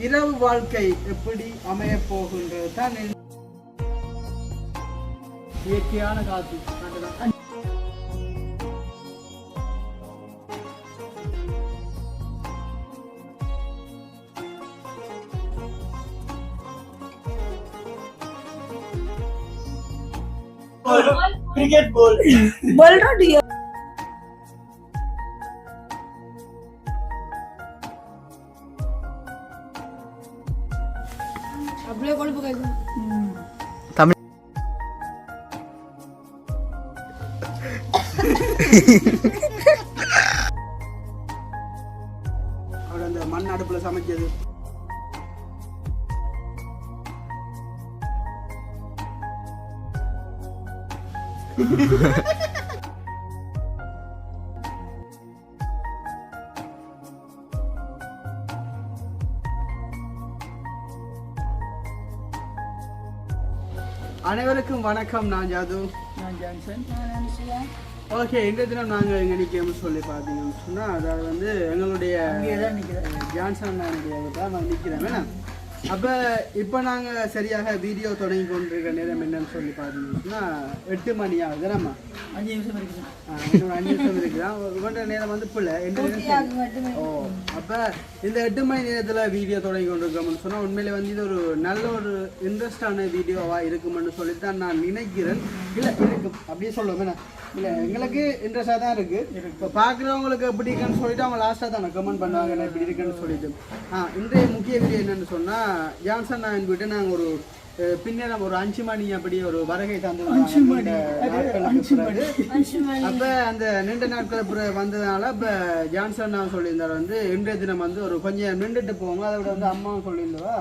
இரவு வாழ்க்கை எப்படி அமைய போகின்றது தான் இயற்கையான காத்து. क्रिकेट बॉल बोल रहा दिया அப்படியே கொழுப்பு கைது தமிழ் அவர் அந்த மண் அடுப்புல சமைக்கிறது. அனைவருக்கும் வணக்கம். நான் ஜாது. நான் ஜான்சன். ஓகே, இன்றைய தினம் நாங்கள் எங்கே நிற்கிறோம்னு சொல்லி பார்த்தீங்கன்னு சொன்னால், அதாவது வந்து எங்களுடைய ஜான்சன் நான் நிற்கிறேன் வேணா. அப்போ இப்போ நாங்கள் சரியாக வீடியோ தொடங்கி கொண்டிருக்கிற நேரம் என்னன்னு சொல்லி பார்த்தீங்கன்னா 8 மணி ஆகுது. நம்ம 5 நிமிஷம் இருக்குது. இன்னொரு 5 நிமிஷம் இருக்குதான். கொண்ட நேரம் வந்து பிள்ளை 2 நிமிஷம். ஓ, அப்போ இந்த 8 மணி நேரத்தில் வீடியோ தொடங்கி கொண்டிருக்கோம்னு சொன்னால் உண்மையிலே வந்து இது ஒரு நல்ல ஒரு இன்ட்ரெஸ்டான வீடியோவாக இருக்குமென்னு சொல்லித்தான் நான் நினைக்கிறேன். இல்லை இருக்கும் அப்படியே சொல்லுவேன். இல்லை எங்களுக்கு இன்ட்ரெஸ்டாக தான் இருக்குது. இப்போ பார்க்குறவங்களுக்கு எப்படி இருக்குன்னு சொல்லிட்டு அவங்க லாஸ்ட்டாக தான் கமெண்ட் பண்ணுவாங்க என்ன இப்படி இருக்குன்னு சொல்லிட்டு. இன்றைய முக்கிய வீடியோ என்னென்னு சொன்னால், ஜான்சன் நான் என்கிட்ட நாங்கள் ஒரு பின்னரம் ஒரு 5 மணி அப்படி ஒரு வருகை தந்து அப்போ அந்த நீண்ட நாட்கள் வந்ததுனால இப்போ ஜான்சன் நான் சொல்லியிருந்தார் வந்து இன்றைய தினம் வந்து ஒரு கொஞ்சம் நின்றுட்டு போவோங்க. அதை விட வந்து அம்மாவும் சொல்லியிருந்தவா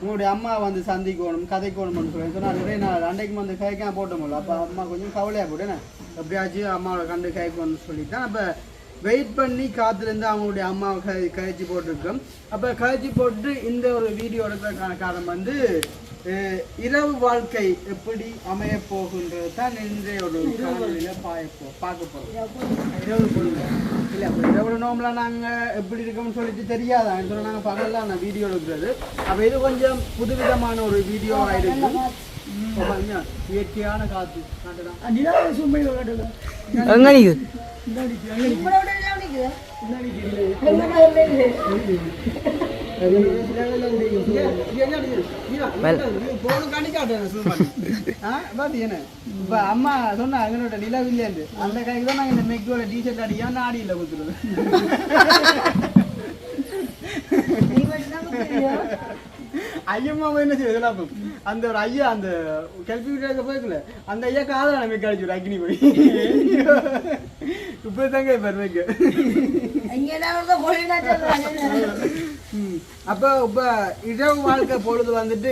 உங்களுடைய அம்மா வந்து சந்திக்கணும் கதைக்கணும்னு சொல்லி சொன்னால் நிறைய நாள் அன்றைக்கு வந்து கைக்காம போட்டோம்ல. அப்போ அம்மா கொஞ்சம் கவலையாக போட்டேன். எப்படியாச்சும் அம்மாவோட கண்டு கைக்கணும்னு சொல்லித்தான் அப்போ வெயிட் பண்ணி காத்திருந்து அவங்களுடைய அம்மாவை கழிச்சு போட்டிருக்கோம். அப்போ கழிச்சு போட்டு இந்த ஒரு வீடியோ எடுக்கிறதுக்கான காரணம் வந்து இரவு வாழ்க்கை எப்படி அமைய போகின்றது தான் இன்றைய ஒரு காணொலியில் பார்க்க போகிறோம். இரவு பொழுது இல்லை இரவு நோம்பலாம் நாங்கள் எப்படி இருக்கோம்னு சொல்லிட்டு தெரியாதான் சொல்ல நாங்கள் பகலாம் நான் வீடியோ எடுக்கிறது. அப்போ இது கொஞ்சம் புதுவிதமான ஒரு வீடியோவாக இருக்கும். இயற்கையான காத்து அம்மா சொன்னா எங்களோட நிலவில்லை அந்த கைக்கு தான் நாங்கள் இந்த மெக்கோட டீஷர்ட் அடிக்கா நாடியில் கொடுத்துருவோம். ஐயம்மா என்ன செய்யுது அந்த ஒரு ஐயா அந்த கல்வி வீட்டாக போய்க்கல அந்த ஐயா காதல நமக்கு அடிச்சு அக்னி போய் இப்ப தாங்க பெருமைக்கு. அப்போ இப்போ இரவு வாழ்க்கை பொழுது வந்துட்டு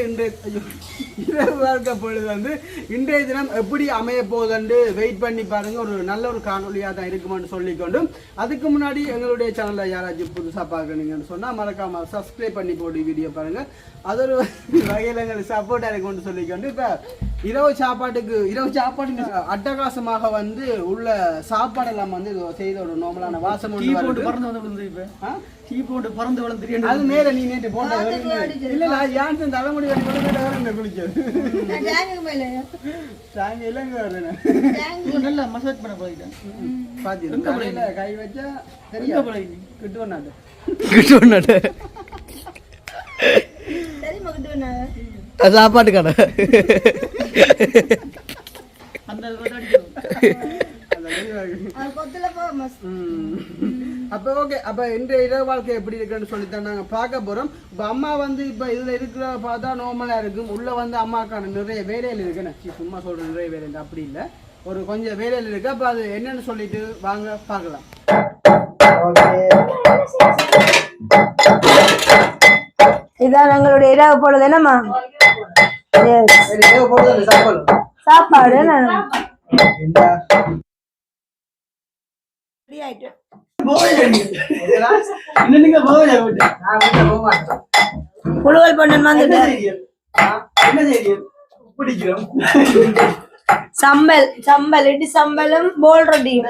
இரவு வாழ்க்கை பொழுது வந்து இன்றைய தினம் எப்படி அமைய போகுதுன்னு வெயிட் பண்ணி பாருங்க. ஒரு நல்ல ஒரு காணொலியாக தான் இருக்குமான்னு சொல்லிக்கொண்டு அதுக்கு முன்னாடி எங்களுடைய சேனலில் யாராச்சும் புதுசாக பார்க்கணுங்கன்னு சொன்னால் மறக்காம சப்ஸ்கிரைப் பண்ணி போட்டு வீடியோ பாருங்க. அது ஒரு வகையில் எங்களுக்கு சப்போர்ட்டாக இருக்கும்னு சொல்லிக்கொண்டு இப்போ இரவு சாப்பாட்டுக்கு அட்டகாசமாக வந்து உள்ள சாப்பாடெல்லாம் வந்து செய்த ஒரு நார்மலான வாசம் பறந்து வளர்ந்து அது மேல நீ நேற்று போட்ட இல்ல யான்சன் தலைமுடி குளிக்கிறது நல்லா மசாஜ் பண்ண போயிட்டேன். பாத்தீங்கன்னா கை வச்சா சரியா கிட்டுவனாட்டு சாப்பாட்டு கடை அப்போ ஓகே. அப்போ இன்றைய இரவு வாழ்க்கை எப்படி இருக்குன்னு சொல்லித்தான் நாங்கள் பார்க்க போகிறோம். இப்போ அம்மா வந்து இப்போ இதில் இருக்கிற பார்த்தா நார்மலாக இருக்கும். உள்ளே வந்து அம்மாக்கான நிறைய வேலைகள் இருக்குன்னு சும்மா சொல்கிற நிறைய வேலைகள் அப்படி இல்லை, ஒரு கொஞ்சம் வேலைகள் இருக்குது. அப்போ அது என்னன்னு சொல்லிட்டு வாங்க பார்க்கலாம். இதான் எங்களுடைய இரவு பொழுது என்னம்மா சாப்பாடு புழுவல் பண்ணன் வந்துட்டு சம்பல் இடி சம்பலும் போல் ரொட்டியும்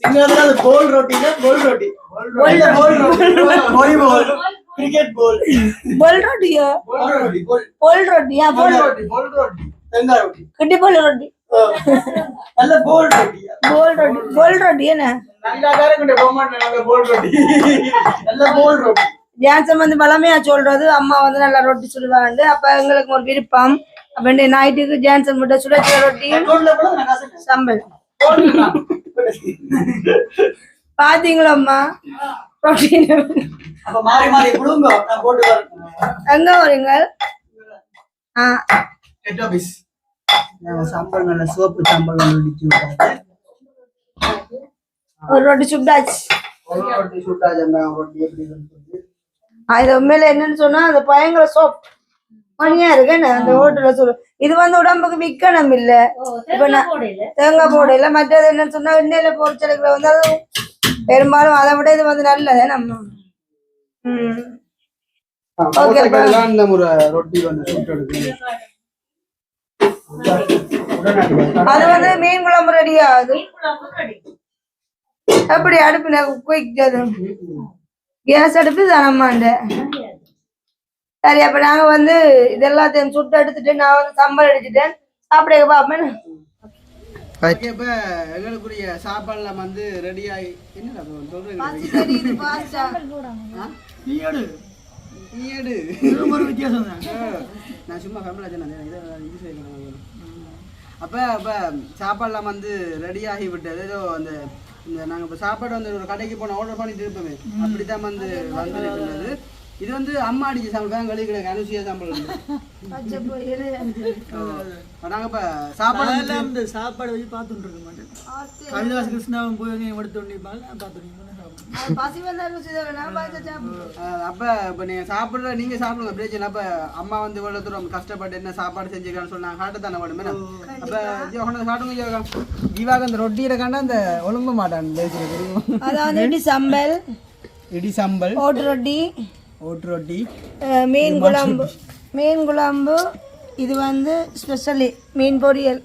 சிங்களத்துல கோல் ரொட்டினா கோல் ரொட்டி வாலிபால் கிரிக்கெட் கோல் बोल रोटियो கோல் ரொட்டி கோல் बोल रोटी हाँ बोल रोटी தேங்காய் ரொட்டி किड्डी बोल रोटी நல்ல கோல் ரொட்டியா बोल रोटी है ना நல்லா காரங்கட்ட போமாட்டே நல்ல கோல் ரொட்டி நல்ல கோல் ரொட்டி ஜான்சன் வந்து பழமையா சொல்றது அம்மா வந்து நல்லா ரொட்டி சுடுவாங்க அப்ப எங்களுக்கு ஒரு விருப்பம் அப்ப நைட்டுக்கு ஜான்சன் மட்டும் சுட சுட ரொட்டியும் கோல்ல போல நான் காசு சம்பல் பாத்தீங்களா அம்மா ரொட்டி அப்ப மாறி மாறி குடுங்க நான் போட்டு வரேன் எங்க வரீங்க ஹெட் ஆபீஸ் நாங்கள் சாப்பாடு நல்ல சோப்பு சாம்பார் அடிச்சு விட்டாங்க. ஒரு ரொட்டி சுட்டாச்சு ஒரு ரொட்டி சுட்டா ஜம்பாங்க ரொட்டி எப்படி சொல்லி இது உண்மையில என்னன்னு சொன்னா அது பயங்கர சோப் மணியா இருக்கு என்ன அந்த ஹோட்டல்ல சொல்லு இது வந்து உடம்புக்கு விக்கணும் இல்ல இப்ப தேங்காய் போடையில மற்றது என்னன்னு சொன்னா எண்ணெயில பொரிச்சலுக்குல வந்து அது பெரும்பாலும் அதை விட இது வந்து நல்லதே நம்ம ஓகேலாம் இந்த முறை ரொட்டி வந்து சுட்டு எடுக்கணும். அது வந்து மீன் குழம்பு ரெடி ஆகுது எப்படி அடுப்புல குயிக்கிறது கேஸ் அடுப்பு தானம்மாண்ட சரி அப்ப நாங்க வந்து இதெல்லாத்தையும் சுட்டு எடுத்துட்டு நான் வந்து சம்பல் அடிச்சுட்டேன் சாப்பிட பாப்பேன் ஓகே, இப்ப எங்களுக்குரிய சாப்பாடுலாம் வந்து ரெடி ஆகி என்னடா சொல்றீங்க நீ எடு நீ எடு ஒரு வித்தியாசம் தான் நான் சும்மா ஃபேமிலி இது செய்யணும். அப்ப அப்ப சாப்பாடுலாம் வந்து ரெடி ஆகி விட்டது ஏதோ அந்த நாங்க இப்ப சாப்பாடு வந்து ஒரு கடைக்கு போன ஆர்டர் பண்ணிட்டு இருப்போமே அப்படித்தான் வந்து இருந்தது. இது வந்து அம்மா அடிச்சு சமைப்பாங்க கழி கிடையாது அனுசியா சாம்பல் நாங்க இப்ப சாப்பாடு இந்த சாப்பாடு வச்சு பார்த்துட்டு இருக்க மாட்டேன் கவிதாஸ் கிருஷ்ணாவும் போய் எடுத்து பார்த்துருக்கீங்க அப்ப இப்ப நீங்க சாப்பிடுற நீங்க சாப்பிடுங்க பிரச்சனை. அப்ப அம்மா வந்து இவ்வளவு தூரம் கஷ்டப்பட்டு என்ன சாப்பாடு செஞ்சுக்கான்னு சொன்னாங்க காட்டுத்தானே வேணும். அப்ப சாப்பிடுங்க ஜீவாக அந்த ரொட்டியில காண்டா அந்த ஒழுங்க மாட்டான் அதாவது இடி சம்பல் இடி சம்பல் ஓட்டு ரொட்டி ரொட்டி மீன் குழம்பு இது வந்து ஸ்பெஷலி மீன் பொரியல்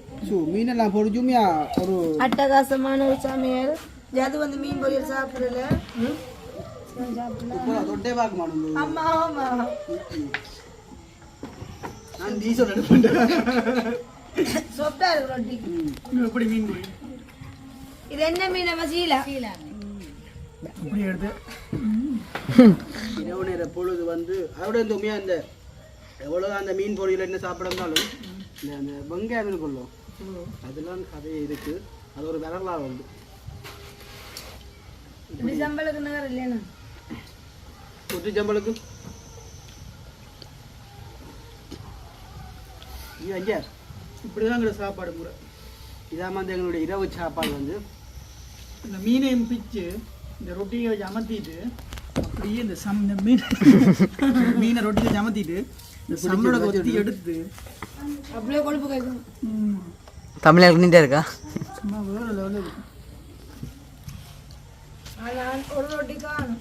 மீனெல்லாம் பொறிச்சுமையா ஒரு அட்டகாசமான ஒரு சமையல். அது வந்து மீன் பொரியல் சாப்பிடல தொட்டே பார்க்க மாட்டேன். ஆமா ஆமா நான் டீசல் எடுப்பேன் சொப்டா இருக்கு ரொட்டி. எப்படி மீன் போய் இது என்ன மீன் நம்ம சீலா இப்படி எடுத்து இரவு நேர பொழுது வந்து அதோட இந்த உண்மையா இந்த எவ்வளோ அந்த மீன் பொரியல் என்ன சாப்பிடந்தாலும் இந்த அந்த வெங்காய மீன் கொள்ளும் அதெல்லாம் கதையே இருக்கு. அது ஒரு விரலாக வந்து இப்படி சம்பளுக்கு நகர் இல்லையா குட்டி சம்பளுக்கு ஐயா இப்படிதான் சாப்பாடு முறை. இதாம வந்து எங்களுடைய இரவு சாப்பாடு வந்து இந்த மீனையும் பிச்சு இந்த ரொட்டியை வச்சு அமர்த்திட்டு அப்படியே இந்த மீனை ரொட்டியை வச்சு அமர்த்திட்டு இந்த சம்பளோட கொத்தி எடுத்து அப்படியே கொழுப்பு கேட்கும். தமிழ் நீட்டா இருக்கா சும்மா வேற லெவலில் இருக்கு. ஒரு ரொட்டி காணும்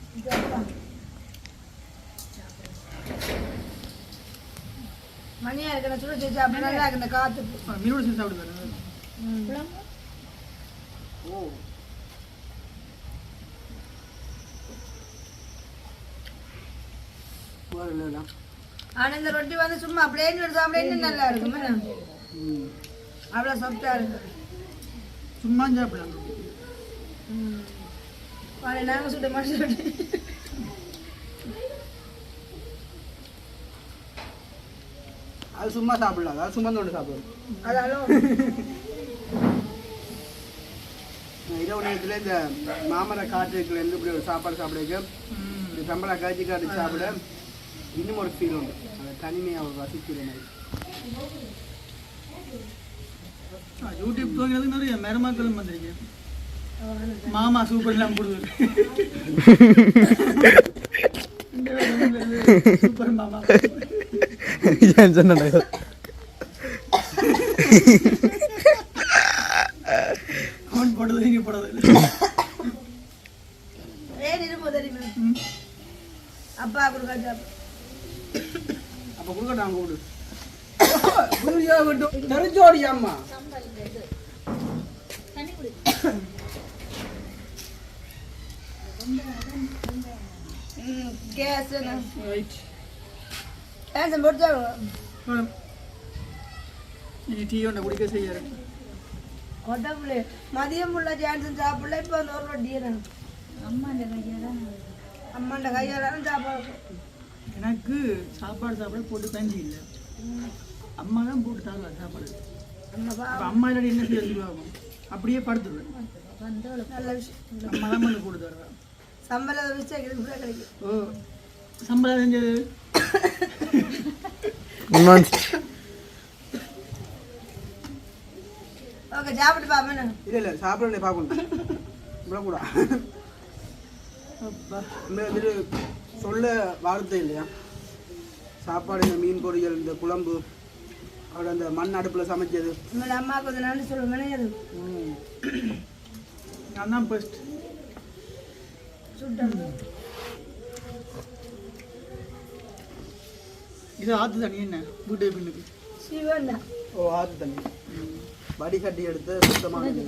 மணியா இருக்கு சுட வச்சு அப்படி நல்லா இருக்கு இந்த காத்து மீனோட சேர்ந்து சாப்பிடுவாரு. ஓ ஆனா இந்த ரொட்டி வந்து சும்மா பிளேன் சாப்பிட இன்னும் நல்லா இருக்குமே அவ்வளவு சாப்பிட்டா இருக்கு. சும்மா சாப்பிடலாம். நாங்க சுட்ட மாதிரி ரொட்டி அது சும்மா சாப்பிடலாம் அது சும்மா ஒன்று சாப்பிடுவோம். அதாலும் இரவு நேரத்தில் இந்த மாமர காற்றுக்குலேருந்து இப்படி ஒரு சாப்பாடு சாப்பிடுங்க இந்த சம்பள காய்ச்சி காட்டு சாப்பிட இன்னும் ஒரு ஃபீல் உண்டு. அதை தனிமையாக ஒரு ரசிக்கிற மாதிரி. யூடியூப் தூங்கிறது நிறைய மருமக்களும் வந்திருக்கேன். மாமா சூப்பர் எல்லாம் போடுவாரு. சூப்பர் மாமா சொன்ன அவன் போடுறது இங்கே போடுறது ஏன் இருப்போம் தெரியுமா அப்பா கொடுக்காது அப்போ கொடுக்க நாங்கள் கொடு தெரிஞ்சோடி அம்மா கேஸ் ரைட் கேஸ் போட்டு நீ டீ ஒன்று குடிக்க செய்யற கொட்டப்புள்ளே மதியம் உள்ள ஜான்சன் சாப்பிடல இப்போ வந்து ஒரு ரொட்டி அம்மாண்ட கையால சாப்பாடு எனக்கு சாப்பாடு சாப்பிட போட்டு தஞ்சி இல்லை அம்மா தான் போட்டு தருவா சாப்பாடு அப்போ அம்மா இல்லாட்டி என்ன செய்ய சொல்லுவாங்க அப்படியே படுத்துருவேன் நல்ல விஷயம் அம்மா தான் பண்ணி போட்டு தருவா சம்பளம் வச்சா கிடைக்கும் ஓ சம்பளம் செஞ்சது ஓகே சாப்பிட்டு பாப்பேன் இல்லை சாப்பிட பார்க்கணும் விடக்கூடா அப்பா வந்துட்டு சொல்ல வார்த்தை இல்லையா சாப்பாடு இந்த மீன் பொரியல் இந்த குழம்பு அவரோட அந்த மண் அடுப்பில் சமைச்சது உங்களோட அம்மா கொஞ்சம் நன்றி சொல்லுவேன் அது நான் தான் ஃபர்ஸ்ட் சுட்டம் இது ஆற்று தண்ணி என்ன வீட்டு பின்னுக்கு சிவன் தான் ஓ ஆற்று தண்ணி வடிகட்டி எடுத்து சுத்தமான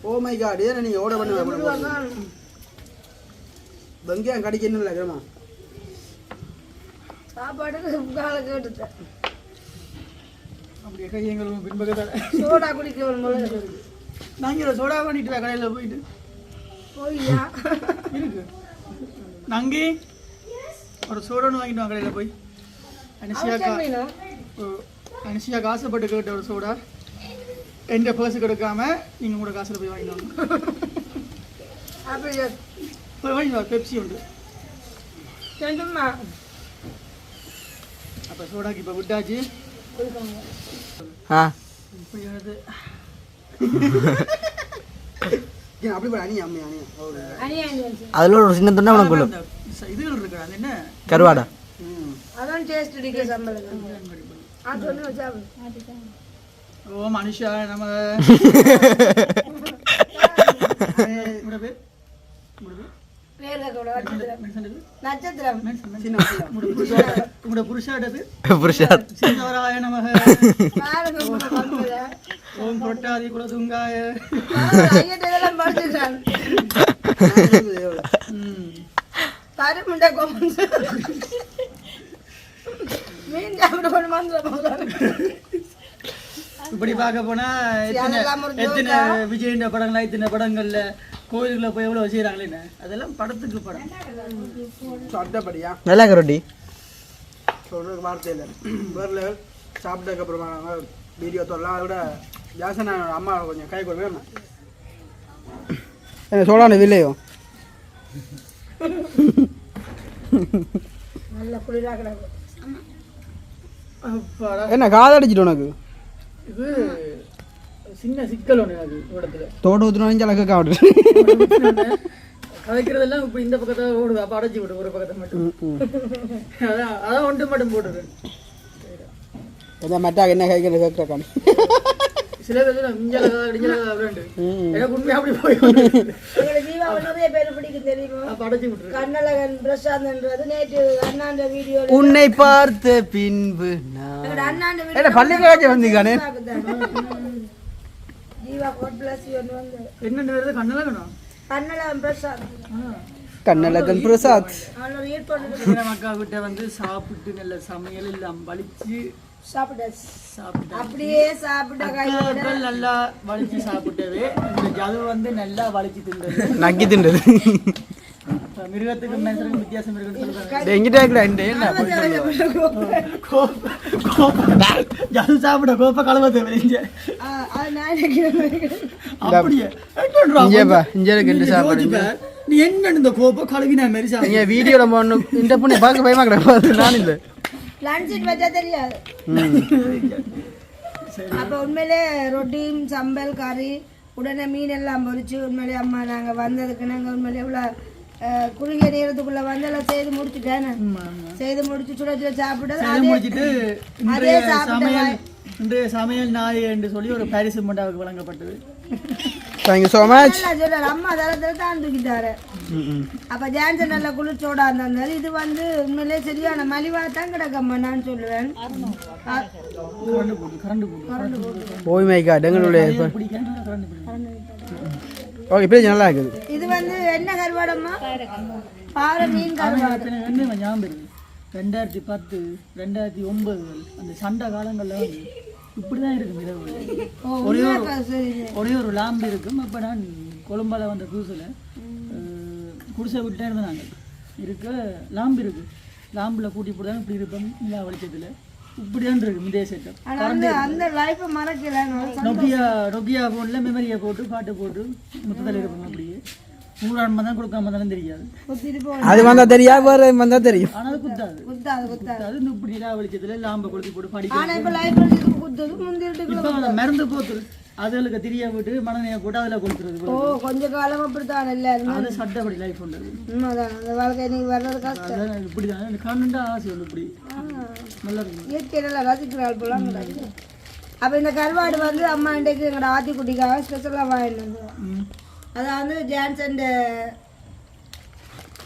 ஓ மை காட் ஏன்னா நீங்கள் ஓட பண்ண வெங்காயம் கடிக்கணும் இல்லை கிரமா சாப்பாடு காலை கேட்டுட்டேன் அப்படியே கையங்களும் பின்பக்கத்தால் சோடா குடிக்கணும் போல நாங்கள் சோடா பண்ணிட்டு கடையில் போயிட்டு போய்யா இருக்கு நாங்கே ஒரு சோடான்னு வாங்கிட்டு வாங்க கடையில் போய் அனுஷியா காசுப்பட்டு கேட்ட ஒரு சோடா எந்த பர்ஸு கொடுக்காம நீங்கள் கூட காசில் போய் வாங்கிட்டு வாங்க அப்படியா போய் வாங்கிட்டு வா பெப்சி உண்டு கேட்டுமா அப்போ சோடாக்கு இப்போ விட்டாச்சு ஆ இப்படி வருது ஏன் அப்படி போய் அணியா அம்மையா அணியா அதில் ஒரு சின்ன துண்டா உனக்கு கொள்ளும் இதுகள் இருக்கு அது என்ன கருவாடா அதான் டேஸ்ட் அடிக்க சம்பளம் சொன்னு வச்சா ஓ மனுஷா நம்ம பேர் பேர்ல கூட நட்சத்திரம் உங்களோட புருஷாட பேர் புருஷா சின்னவராய நமக பாருங்க ஓம் பொட்டாதி குலதுங்காய ஐயட்டெல்லாம் படிச்சுக்கிறான் தருமுண்டை கோமன் மீன் சாப்பிட ஒரு மந்திரம் இப்படி பார்க்க போனா எத்தனை விஜயின் படங்களா இத்தனை படங்கள்ல கோயிலுக்குள்ள போய் எவ்வளவு செய்யறாங்களே அதெல்லாம் படத்துக்கு படம் சட்டப்படியா நல்லா கரோட்டி சொல்றதுக்கு வார்த்தை இல்லை வேறு சாப்பிட்டதுக்கப்புறமா வீடியோ தொடலாம் அதை விட ஜாசனா அம்மா கொஞ்சம் கை கொடுவேன் என்ன சோழான வில்லையோ நல்ல குளிரா கிடக்கு அப்பாடா. என்ன காதடிச்சிட்டு உனக்கு இது சின்ன சிக்கல் ஒன்று அது இடத்துல தோடு ஊற்றுனோன்னு ஜலக்க காவடு கதைக்கிறதெல்லாம் இப்போ இந்த பக்கத்தை ஓடுது அப்போ அடைச்சி விடு ஒரு பக்கத்தை மட்டும் அதான் ஒன்று மட்டும் போடுது அதான் மட்டாக என்ன கைக்கு கேட்குறாங்க சில பேர் இஞ்சல அப்படின்ட்டு எனக்கு உண்மையாக அப்படி போய் எங்களுக்கு ஜீவாவை நிறைய பேர் பிடிக்கும் தெரியுமா அப்போ அடைச்சி விட்டுரு கண்ணழகன் பிரசாந்த்ன்றது நேற்று அண்ணாண்ட வீடியோ உன்னை பார்த்த பின்பு எங்களோட அண்ணாண்ட என்ன வீடியோ பள்ளிக்காச்சும் வந்தீங்கண்ணே ஜீவா கோட் பிளஸ் ஒன்று வந்து என்னென்ன வருது கண்ணெல்லாம் கண்ணழகன் பிரசாந்த் கண்ணழகன் பிரசாத் அவனோட ஏற்பாடு மக்கா கிட்ட வந்து சாப்பிட்டு நல்ல சமையல் எல்லாம் வலிச்சு சாப்பிட்டாச்சு சாப்பிட்டு அப்படியே சாப்பிட்ட அக்காக்கள் நல்லா வலிச்சு சாப்பிட்டவே இந்த ஜது வந்து நல்லா வலிச்சு தின்றது நக்கி தின்றது மிருகத்துக்கு மனுஷனுக்கு வித்தியாசம் இருக்குன்னு சொல்றாங்க எங்கிட்ட ஜது சாப்பிட கோப்ப கலவ தேவை அப்படியே நீ என்ன இந்த கோப்ப கழுவினா மாதிரி சாப்பிட வீடியோல இந்த பொண்ணை பார்க்க பயமா கிடக்கு நான் இல்லை லஞ்சிட் வச்சா தெரியாது அப்போ உண்மையிலே ரொட்டியும் சம்பல் கறி உடனே மீன் எல்லாம் பொரிச்சு உண்மையிலே அம்மா நாங்கள் வந்ததுக்கு நாங்கள் உண்மையிலே இவ்வளோ குறுகிய நேரத்துக்குள்ள வந்து எல்லாம் செய்து முடிச்சுட்டேன் செய்து முடிச்சு சுட சுட சாப்பிட்டது முடிச்சுட்டு அதே சாப்பிட்ட இன்றைய சமையல் நாய் என்று சொல்லி ஒரு பாரிஸ் மண்டாவுக்கு வழங்கப்பட்டது தேங்க்யூ ஸோ மச் சொல்றாரு அம்மா தரத்துல தான் தூக்கிட்டாரு அப்ப ஜான்சன் நல்ல குளிர்ச்சோடா இருந்தாரு இது வந்து உண்மையிலே சரியான மலிவா தான் கிடக்கம்மா நான் சொல்லுவேன் கரண்ட் போடு ஓய் மை காட் எங்களுடைய ஓகே பேஜ் நல்லா இருக்குது. இது வந்து என்ன கருவாடம்மா? பாறை மீன் கருவாடு. என்ன ஞாபகம் இருக்கு 2010 2009 அந்த சண்டை காலங்கள்ல வந்து இப்படிதான் இருக்கும் இரவு. ஒரே ஒரு லாம்பு இருக்கும். அப்ப நான் கொழும்பால வந்த புதுசுல குடிசை விட்டே இருந்தோம் நாங்கள் இருக்க லாம்பு இருக்கு. லாம்புல கூட்டி போடுறாங்க இப்படி இருப்போம் நிலா வெளிச்சத்துல இப்படிதான் இருக்கு இதே செட்டப். அந்த லைஃப் மறக்கல. நொக்கியா போன்ல மெமரியை போட்டு பாட்டு போட்டு முத்தத்தில் இருப்போம். அப்படியே நூறாண்மை தான் கொடுக்காம தானே தெரியாது. அது வந்தா தெரியாது, வேற வந்தா தெரியும். ஆனா அது குத்தாது. இப்படி நிலா வெளிச்சத்துல லாம்பை கொளுத்தி போட்டு படிக்க மறந்து போத்து அதுகளுக்கு தெரிய விட்டு மனநிலையை போட்டு அதுல கொடுத்துருது. கொஞ்ச காலம் அப்படித்தான் எல்லாரும். அது சட்டப்படி லைஃப் உண்டு. அந்த வாழ்க்கை நீ வர்றது கஷ்டம். இப்படிதான் கண்ணுண்டா ஆசை ஒன்று இப்படி நல்லா இருக்கும். இயற்கை நல்லா ரசிக்கிறாள் போல. அப்ப இந்த கருவாடு வந்து அம்மா இன்றைக்கு எங்களோட ஆத்திக்குட்டிக்காக ஸ்பெஷலா வாங்கிட்டு வந்தோம். அதாவது ஜான்சன்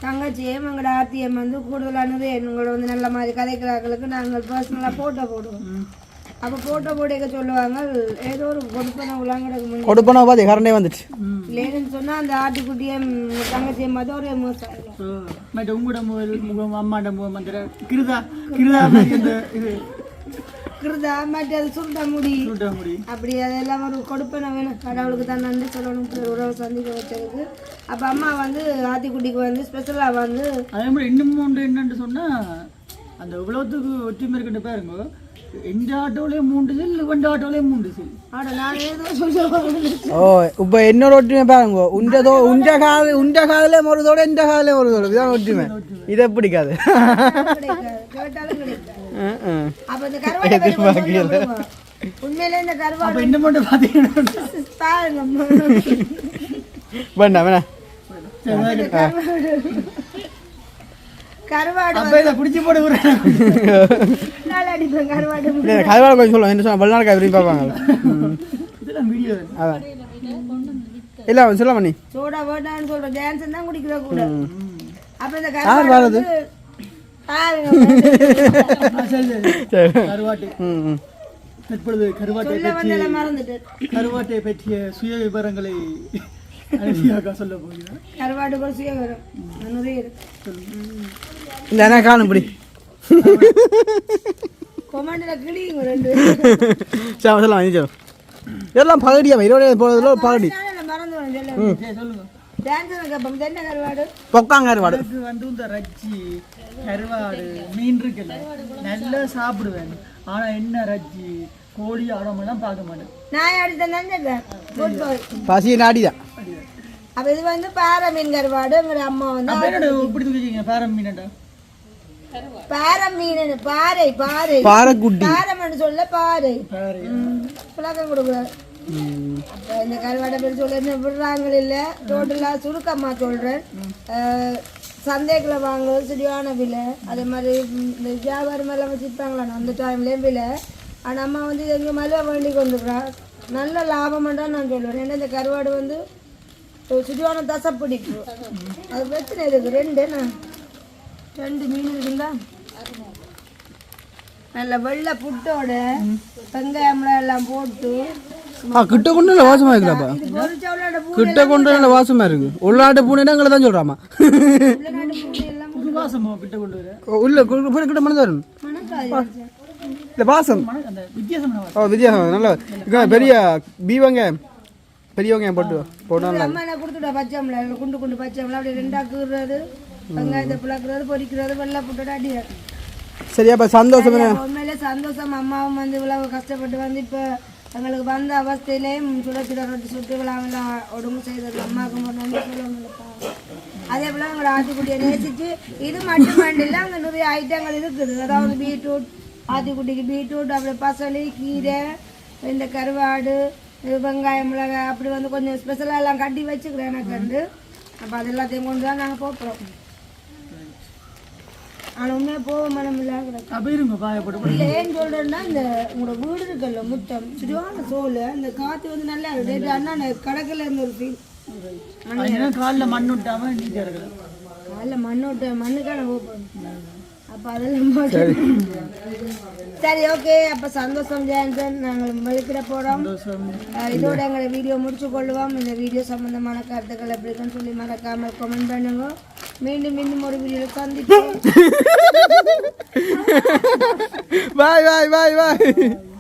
தங்கச்சியும் எங்களோட ஆத்தியம் வந்து கூடுதலானது எங்களோட வந்து நல்ல மாதிரி கதைக்கிறார்களுக்கு நாங்கள் பர்சனலா போட்டோ போடுவோம். அப்போ போட்டோ போட்டு சொல்லுவாங்க ஏதோ ஒரு கொடுப்பனை உலகங்களுக்கு கொடுப்பனா பாதி கரண்டே வந்துச்சு இல்லைன்னு சொன்னா அந்த ஆட்டுக்குட்டியும் தங்கச்சியும் பார்த்து ஒரே மோசம் உங்களோட முகம் அம்மாண்ட முகம் வந்துட கிருதா இது கிருதா மற்றது சுருட்ட முடி அப்படி அதெல்லாம் ஒரு கொடுப்பனை வேணும். கடவுளுக்கு தான் நன்றி சொல்லணும் உறவு சந்திக்க வச்சதுக்கு. அப்போ அம்மா வந்து ஆத்திக்குட்டிக்கு வந்து ஸ்பெஷலாக வந்து அதே மாதிரி இன்னும் ஒன்று என்னன்னு சொன்னா அந்த இவ்வளோத்துக்கு ஒற்றுமை இருக்கின்ற பாருங்க. எந்த ஆட்டோலயே 3 சில் இவண்ட ஆட்டோலயே 3 சில். ஓ இப்போ என்னோட ஒற்றுமை பாருங்க. உண்ட காதலே மறுதோட இந்த காதலே மறுதோட இதுதான் ஒற்றுமை. இதை பிடிக்காது. உண்மையிலே இந்த கருவாடு இன்னும் மட்டும் பாத்தீங்கன்னா கருவாடு பிடிச்சி போட அடிப்பேன். கருவாடு கொஞ்சம் சொல்லுவோம் என்ன சொன்னா வெளிநாடு விரும்பி பார்ப்பாங்க. அதான் இல்ல சொல்ல பண்ணி சோடா வேண்டாம்னு சொல்றேன். டான்ஸ் தான் குடிக்கிற கூட. அப்ப இந்த கருவாடு கருவாட்டை பற்றிய சுய விவரங்களை சொல்ல போகிறேன். கருவாடு சுய விவரம் இந்த காணும் இப்படி கொமாண்டில கிளிங்க ரெண்டு சொல்லலாம். இதெல்லாம் பகடியா இருபது போறதுல பகடி சொல்லுங்க. பொக்காங்க கருவாடு வந்து இந்த ரச்சி கருவாடு மீன் இருக்குல்ல நல்லா சாப்பிடுவேன். ஆனா என்ன ரச்சி கோழி ஆடமெல்லாம் பார்க்க மாட்டேன். நான் அடுத்த பசி நாடிதான். அப்ப இது வந்து பாறை மீன் கருவாடு. அம்மா வந்து இப்படி தூக்கிங்க பாறை மீனடா. பாறை மீன் பாறை பாறை பாறைக்குட்டி பாறை சொல்ல பாறை புழக்கம் கொடுக்குறாரு. அப்ப இந்த கருவாடை பேர் சொல்ல விடுறாங்க இல்ல டோட்டலா சுருக்கம்மா சொல்றேன். சந்தைக்குள்ள வாங்குறது சரியான விலை. அதே மாதிரி இந்த வியாபாரம் எல்லாம் வச்சுருப்பாங்களா அந்த டைம்லேயும் விலை. ஆனால் அம்மா வந்து எங்கள் மேலே வேண்டி கொண்டுக்கிறா நல்ல லாபம்ன்றா நான் சொல்லுவேன். ஏன்னா இந்த கருவாடு வந்து சுடியான தசை பிடிப்பு. அது பிரச்சனை இருக்குது. ரெண்டு மீன் இருக்குங்களா நல்ல வெள்ளை புட்டோட வெங்காயம்லாம் எல்லாம் போட்டு கிட்ட கொண்டு வாசமா இருக்குடாப்பா. கிட்ட கொண்டு நல்ல வாசமா இருக்கு. உள்நாட்டு பூனை எங்களை தான் சொல்றாமா. உள்ள கிட்ட மனது வரும் இல்ல வாசம் வித்தியாசம் நல்லா பெரிய பீவங்க பெரியவங்க போட்டு போட்டோம். அம்மா நான் கொடுத்துட்டா பச்சைமிளா குண்டு குண்டு பச்சைமிளா அப்படி ரெண்டாக்குறது வெங்காயத்தை புழக்கிறது பொரிக்கிறது வெள்ளை புட்டோட அடியாது. சரியாப்பா சந்தோஷம். உண்மையிலே சந்தோஷம். அம்மாவும் வந்து இவ்வளவு கஷ்டப்பட்டு வந்து இப்போ எங்களுக்கு வந்த அவஸ்தையிலேயும் சுட சுட ரொட்டி சுட்டு விழாவெல்லாம் ஒடுங்கு செய்தது அம்மாவுக்கு நன்றி சொல்லுவாங்கப்பா. அதே போல் எங்களோட ஆத்திக்குட்டியை நேசிச்சு இது மட்டும் வேண்டில்லை அங்கே நிறைய ஐட்டங்கள் இருக்குது. அதாவது பீட்ரூட் ஆத்திக்குட்டிக்கு பீட்ரூட் அப்புறம் பசலி கீரை இந்த கருவாடு வெங்காயம் மிளகாய் அப்படி வந்து கொஞ்சம் ஸ்பெஷலாக எல்லாம் கட்டி வச்சுக்கிறேன் எனக்கு வந்து. அப்போ அது எல்லாத்தையும் கொண்டு தான் நாங்கள் போகிறோம். ஆனால் உண்மையாக போக மனம் இல்லாத ஏன்னு சொல்கிறேன்னா இந்த உங்களோட வீடு இருக்குல்ல முத்தம் சரியான சோல் அந்த காற்று வந்து நல்லா இருக்குது. அண்ணா கடற்கல இருந்த ஒரு ஃபீல். காலில் மண் விட்டாமல் காலில் மண் விட்ட மண்ணுக்கான போகிறோம். அப்ப அதெல்லாம் சரி ஓகே அப்ப சந்தோஷம் ஜான்சன் நாங்கள் வெளிக்கிட போறோம் இதோட எங்களை வீடியோ முடிச்சு கொள்ளுவோம் இந்த வீடியோ சம்பந்தமான கருத்துக்கள் எப்படி இருக்குன்னு சொல்லி மறக்காம கமெண்ட் பண்ணுங்க மீண்டும் ஒரு வீடியோல சந்திப்போம் பாய் பாய் பாய் பாய்